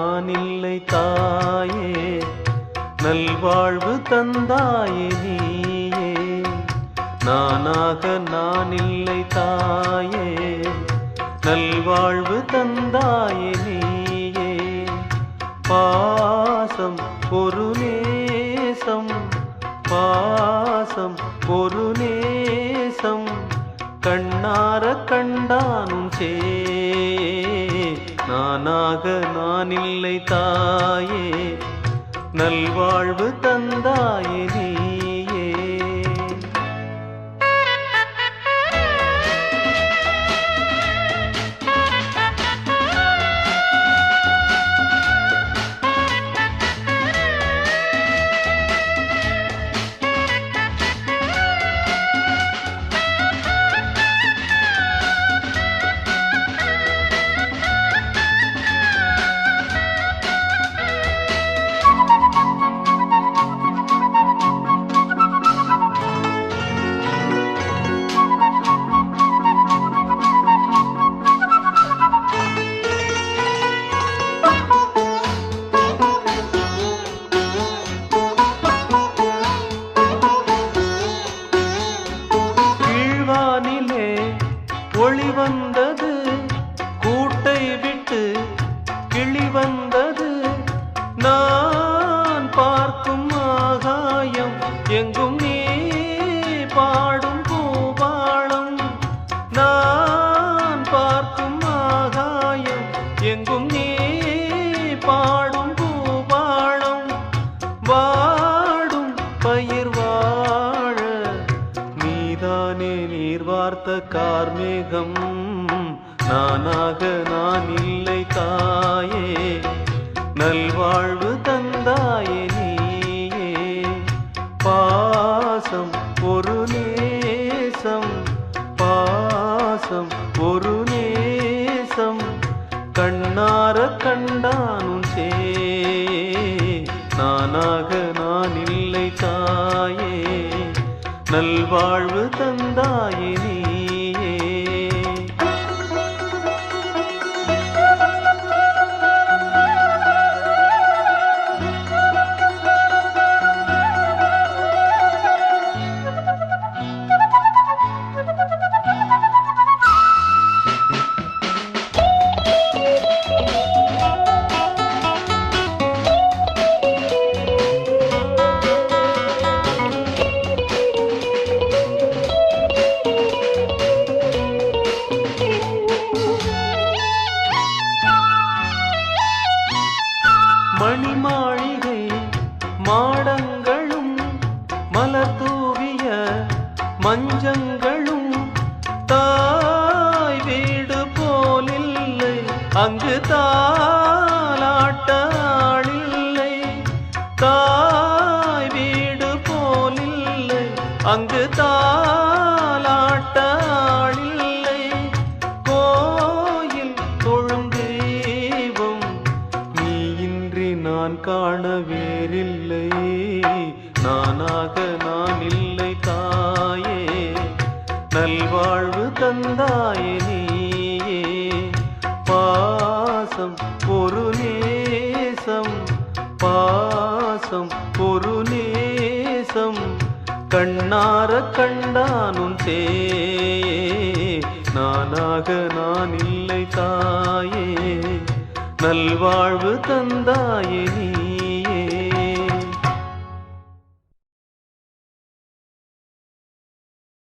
நான் இல்லை தாயே, நல்வாழ்வு தந்தாயே நீயே. நானாக நான் இல்லை தாயே, நல்வாழ்வு தந்தாயே நீயே. பாசம் ஒரு நேசம், பாசம் ஒரு நேசம், கண்ணார கண்டானும் சே. நானாக நான் இல்லை தாயே, நல்வாழ்வு தந்தாயே நீயே. ஒளி வந்தது, கூட்டை விட்டு கிளி வந்தது. நான் பார்க்கும் ஆகாயம் எங்கும் நீ பாடும் பூபாளம். நான் பார்க்கும் ஆகாயம் எங்கும் நீ பாடும் பூபாளம். வாடும் பயிர் வாழ நீதானே நீர் வார்த்த கார்மேகம். நானாக நான் இல்லை தாயே, நல்வாழ்வு தந்தாயே நீயே. பாசம் ஒரு நேசம், பாசம் ஒரு நேசம், கண்ணார கண்டானும் சே. நானாக நான் இல்லை தாயே, நல்வாழ்வு தந்தாயே நீயே. மணிமாளிகை மாடங்களும் மலர் தூவிய மஞ்சங்களும், தாய் வீடு போலில்லை அங்கு தாலாட்ட ஆளில்லை. தாய் வீடு போலில்லை அங்கு தாலாட்ட ஆளில்லை. கோயில் தொழும் தெய்வம் நீ இன்றி நான் காண வேறில்லை. நானாக நான் இல்லை தாயே, நல்வாழ்வு தந்தாயே நீயே. பாசம் ஒரு நேசம், பாசம் ஒரு நேசம், கண்ணார கண்டானும் சே. நானாக நான் இல்லை தாயே, நல்வாழ்வு தந்தாயே நீ.